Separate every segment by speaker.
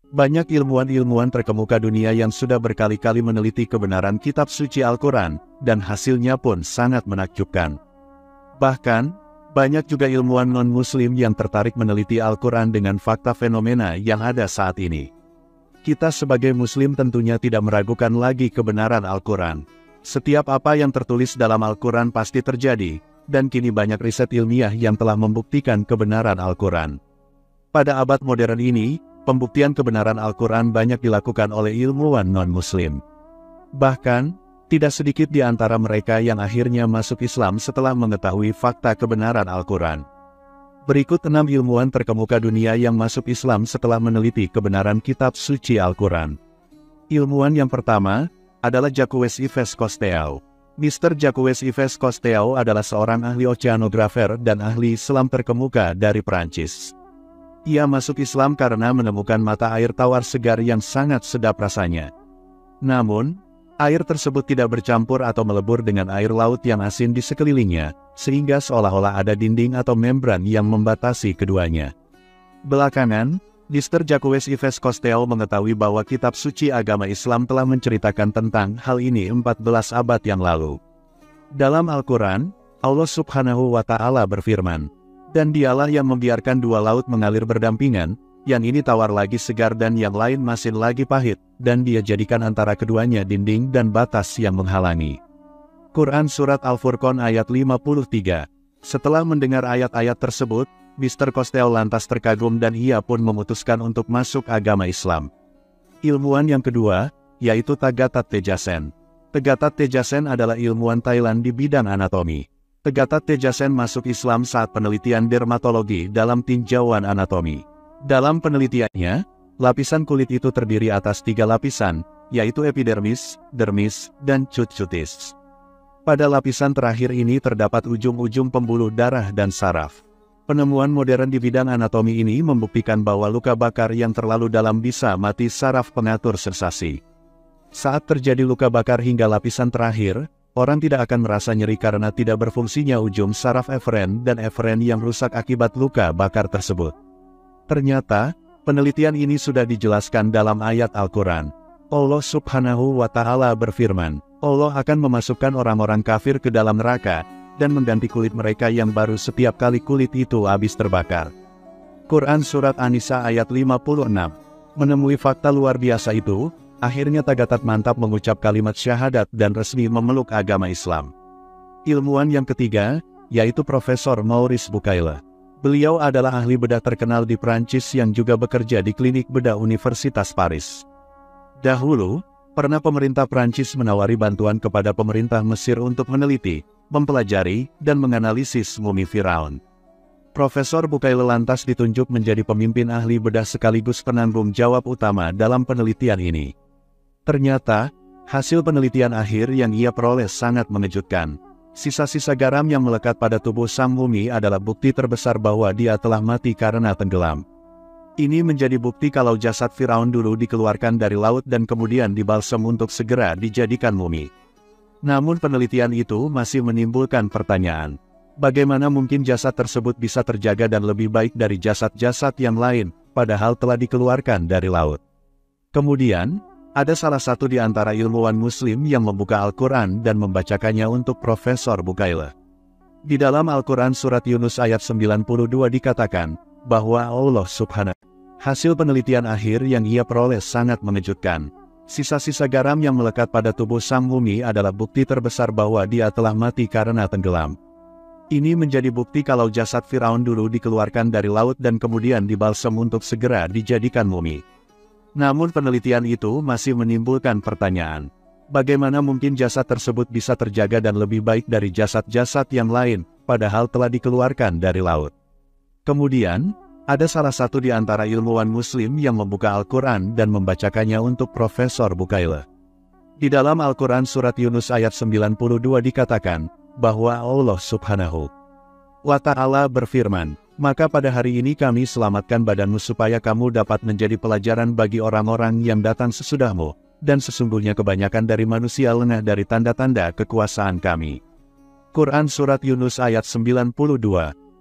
Speaker 1: Banyak ilmuwan-ilmuwan terkemuka dunia yang sudah berkali-kali meneliti kebenaran kitab suci Al-Quran, dan hasilnya pun sangat menakjubkan. Bahkan, banyak juga ilmuwan non-muslim yang tertarik meneliti Al-Quran dengan fakta fenomena yang ada saat ini. Kita sebagai muslim tentunya tidak meragukan lagi kebenaran Al-Quran. Setiap apa yang tertulis dalam Al-Quran pasti terjadi, dan kini banyak riset ilmiah yang telah membuktikan kebenaran Al-Quran. Pada abad modern ini, pembuktian kebenaran Al-Quran banyak dilakukan oleh ilmuwan non-muslim. Bahkan, tidak sedikit di antara mereka yang akhirnya masuk Islam setelah mengetahui fakta kebenaran Al-Quran. Berikut 6 ilmuwan terkemuka dunia yang masuk Islam setelah meneliti kebenaran kitab suci Al-Quran. Ilmuwan yang pertama adalah Jacques Yves Cousteau. Mr. Jacques Yves Cousteau adalah seorang ahli oceanografer dan ahli selam terkemuka dari Prancis. Ia masuk Islam karena menemukan mata air tawar segar yang sangat sedap rasanya. Namun, air tersebut tidak bercampur atau melebur dengan air laut yang asin di sekelilingnya, sehingga seolah-olah ada dinding atau membran yang membatasi keduanya. Belakangan, Mr. Jacques Yves Cousteau mengetahui bahwa kitab suci agama Islam telah menceritakan tentang hal ini 14 abad yang lalu. Dalam Al-Quran, Allah Subhanahu wa Ta'ala berfirman, "Dan dialah yang membiarkan dua laut mengalir berdampingan, yang ini tawar lagi segar dan yang lain masin lagi pahit, dan dia jadikan antara keduanya dinding dan batas yang menghalangi." Quran Surat Al-Furqan ayat 53. Setelah mendengar ayat-ayat tersebut, Mr. Cousteau lantas terkagum dan ia pun memutuskan untuk masuk agama Islam. Ilmuwan yang kedua, yaitu Tagata Tejasen. Tagata Tejasen adalah ilmuwan Thailand di bidang anatomi. Tagata Tejasen masuk Islam saat penelitian dermatologi dalam tinjauan anatomi. Dalam penelitiannya, lapisan kulit itu terdiri atas 3 lapisan, yaitu epidermis, dermis, dan cutis. Pada lapisan terakhir ini terdapat ujung-ujung pembuluh darah dan saraf. Penemuan modern di bidang anatomi ini membuktikan bahwa luka bakar yang terlalu dalam bisa mati saraf pengatur sensasi. Saat terjadi luka bakar hingga lapisan terakhir, orang tidak akan merasa nyeri karena tidak berfungsinya ujung saraf eferen dan eferen yang rusak akibat luka bakar tersebut. Ternyata, penelitian ini sudah dijelaskan dalam ayat Al-Quran. Allah Subhanahu wa Ta'ala berfirman, Allah akan memasukkan orang-orang kafir ke dalam neraka, dan mengganti kulit mereka yang baru setiap kali kulit itu habis terbakar. Quran Surat An-Nisa ayat 56. Menemui fakta luar biasa itu, akhirnya Tagata mantap mengucap kalimat syahadat dan resmi memeluk agama Islam. Ilmuwan yang ketiga, yaitu Profesor Maurice Bucaille. Beliau adalah ahli bedah terkenal di Prancis yang juga bekerja di klinik bedah Universitas Paris. Dahulu, pernah pemerintah Prancis menawari bantuan kepada pemerintah Mesir untuk meneliti, mempelajari, dan menganalisis mumi Firaun. Profesor Bucaille lantas ditunjuk menjadi pemimpin ahli bedah sekaligus penanggung jawab utama dalam penelitian ini. Ternyata, hasil penelitian akhir yang ia peroleh sangat mengejutkan. Sisa-sisa garam yang melekat pada tubuh sang mumi adalah bukti terbesar bahwa dia telah mati karena tenggelam. Ini menjadi bukti kalau jasad Firaun dulu dikeluarkan dari laut dan kemudian dibalsem untuk segera dijadikan mumi. Namun penelitian itu masih menimbulkan pertanyaan. Bagaimana mungkin jasad tersebut bisa terjaga dan lebih baik dari jasad-jasad yang lain, padahal telah dikeluarkan dari laut? Kemudian, ada salah satu di antara ilmuwan muslim yang membuka Al-Quran dan membacakannya untuk Profesor Bucaille. Di dalam Al-Quran Surat Yunus ayat 92 dikatakan, bahwa Allah Subhanahu. Hasil penelitian akhir yang ia peroleh sangat mengejutkan. Sisa-sisa garam yang melekat pada tubuh sang mumi adalah bukti terbesar bahwa dia telah mati karena tenggelam. Ini menjadi bukti kalau jasad Firaun dulu dikeluarkan dari laut dan kemudian dibalsem untuk segera dijadikan mumi. Namun penelitian itu masih menimbulkan pertanyaan. Bagaimana mungkin jasad tersebut bisa terjaga dan lebih baik dari jasad-jasad yang lain, padahal telah dikeluarkan dari laut? Kemudian, ada salah satu di antara ilmuwan muslim yang membuka Al-Quran dan membacakannya untuk Profesor Bucaille. Di dalam Al-Quran Surat Yunus ayat 92 dikatakan, bahwa Allah Subhanahu wa Ta'ala berfirman, maka pada hari ini kami selamatkan badanmu supaya kamu dapat menjadi pelajaran bagi orang-orang yang datang sesudahmu, dan sesungguhnya kebanyakan dari manusia lengah dari tanda-tanda kekuasaan kami. Quran Surat Yunus ayat 92.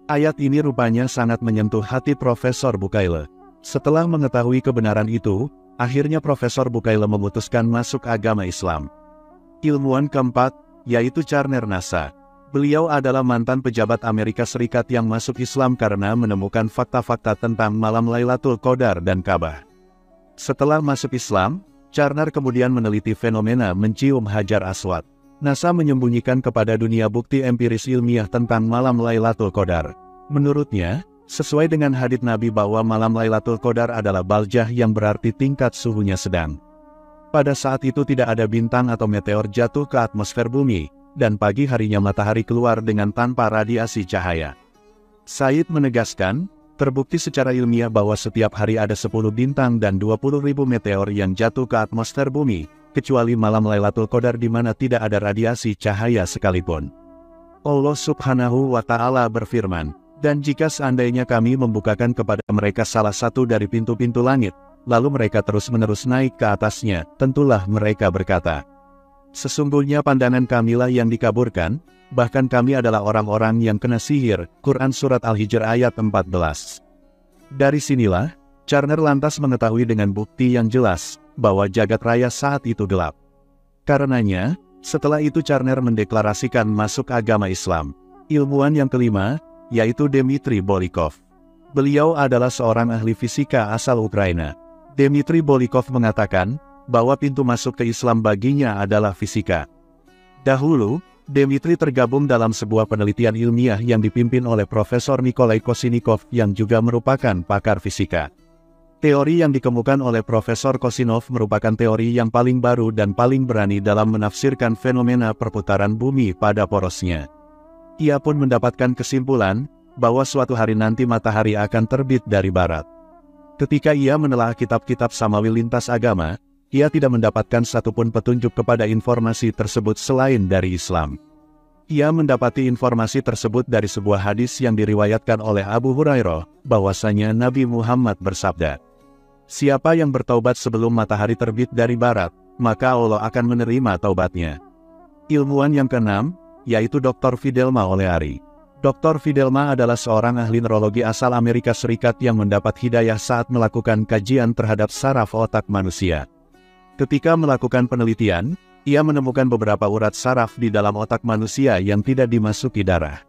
Speaker 1: Ayat ini rupanya sangat menyentuh hati Profesor Bucaille. Setelah mengetahui kebenaran itu, akhirnya Profesor Bucaille memutuskan masuk agama Islam. Ilmuwan keempat, yaitu Charner NASA. Beliau adalah mantan pejabat Amerika Serikat yang masuk Islam karena menemukan fakta-fakta tentang malam Lailatul Qadar dan Ka'bah. Setelah masuk Islam, Charner kemudian meneliti fenomena mencium Hajar Aswad. NASA menyembunyikan kepada dunia bukti empiris ilmiah tentang malam Lailatul Qadar. Menurutnya, sesuai dengan hadits Nabi bahwa malam Lailatul Qadar adalah baljah yang berarti tingkat suhunya sedang. Pada saat itu tidak ada bintang atau meteor jatuh ke atmosfer bumi, dan pagi harinya matahari keluar dengan tanpa radiasi cahaya. Said menegaskan, terbukti secara ilmiah bahwa setiap hari ada 10 bintang dan 20.000 meteor yang jatuh ke atmosfer bumi, kecuali malam Lailatul Qadar di mana tidak ada radiasi cahaya sekalipun. Allah Subhanahu wa Ta'ala berfirman, "Dan jika seandainya kami membukakan kepada mereka salah satu dari pintu-pintu langit, lalu mereka terus-menerus naik ke atasnya, tentulah mereka berkata, sesungguhnya pandangan kamilah yang dikaburkan, bahkan kami adalah orang-orang yang kena sihir." Quran Surat Al-Hijr ayat 14. Dari sinilah, Charner lantas mengetahui dengan bukti yang jelas, bahwa jagat raya saat itu gelap. Karenanya, setelah itu Charner mendeklarasikan masuk agama Islam. Ilmuwan yang kelima, yaitu Dmitry Bolikov. Beliau adalah seorang ahli fisika asal Ukraina. Dmitry Bolikov mengatakan, bahwa pintu masuk ke Islam baginya adalah fisika. Dahulu, Dmitry tergabung dalam sebuah penelitian ilmiah yang dipimpin oleh Profesor Nikolai Kosinnikov yang juga merupakan pakar fisika. Teori yang dikemukakan oleh Profesor Kosinov merupakan teori yang paling baru dan paling berani dalam menafsirkan fenomena perputaran bumi pada porosnya. Ia pun mendapatkan kesimpulan, bahwa suatu hari nanti matahari akan terbit dari barat. Ketika ia menelaah kitab-kitab samawi lintas agama, ia tidak mendapatkan satupun petunjuk kepada informasi tersebut selain dari Islam. Ia mendapati informasi tersebut dari sebuah hadis yang diriwayatkan oleh Abu Hurairah, bahwasanya Nabi Muhammad bersabda, "Siapa yang bertaubat sebelum matahari terbit dari barat, maka Allah akan menerima taubatnya." Ilmuwan yang keenam, yaitu Dr. Fidelma Oleari. Dr. Fidelma adalah seorang ahli neurologi asal Amerika Serikat yang mendapat hidayah saat melakukan kajian terhadap saraf otak manusia. Ketika melakukan penelitian, ia menemukan beberapa urat saraf di dalam otak manusia yang tidak dimasuki darah.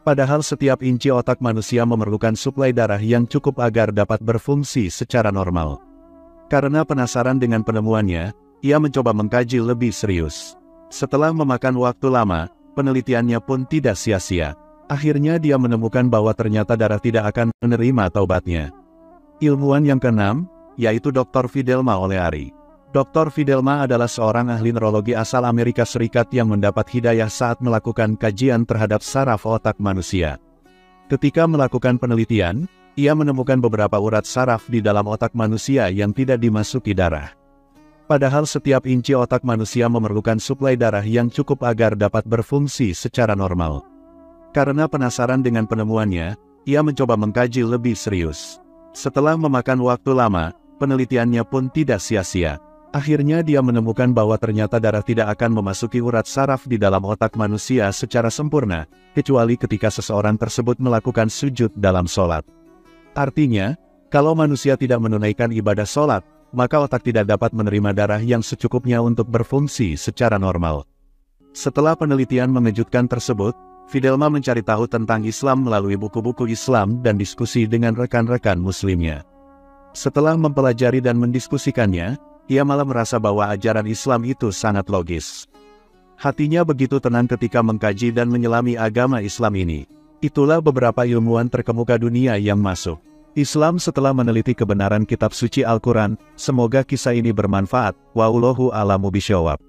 Speaker 1: Padahal setiap inci otak manusia memerlukan suplai darah yang cukup agar dapat berfungsi secara normal. Karena penasaran dengan penemuannya, ia mencoba mengkaji lebih serius. Setelah memakan waktu lama, penelitiannya pun tidak sia-sia. Akhirnya dia menemukan bahwa ternyata darah tidak akan menerima taubatnya. Ilmuwan yang keenam, yaitu Dr. Fidelma Oleari. Dr. Fidelma adalah seorang ahli neurologi asal Amerika Serikat yang mendapat hidayah saat melakukan kajian terhadap saraf otak manusia. Ketika melakukan penelitian, ia menemukan beberapa urat saraf di dalam otak manusia yang tidak dimasuki darah. Padahal setiap inci otak manusia memerlukan suplai darah yang cukup agar dapat berfungsi secara normal. Karena penasaran dengan penemuannya, ia mencoba mengkaji lebih serius. Setelah memakan waktu lama, penelitiannya pun tidak sia-sia. Akhirnya dia menemukan bahwa ternyata darah tidak akan memasuki urat saraf di dalam otak manusia secara sempurna, kecuali ketika seseorang tersebut melakukan sujud dalam sholat. Artinya, kalau manusia tidak menunaikan ibadah sholat, maka otak tidak dapat menerima darah yang secukupnya untuk berfungsi secara normal. Setelah penelitian mengejutkan tersebut, Fidelma mencari tahu tentang Islam melalui buku-buku Islam dan diskusi dengan rekan-rekan muslimnya. Setelah mempelajari dan mendiskusikannya, ia malah merasa bahwa ajaran Islam itu sangat logis. Hatinya begitu tenang ketika mengkaji dan menyelami agama Islam ini. Itulah beberapa ilmuwan terkemuka dunia yang masuk Islam setelah meneliti kebenaran kitab suci Al-Quran. Semoga kisah ini bermanfaat. Wallahu a'lamu bishawab.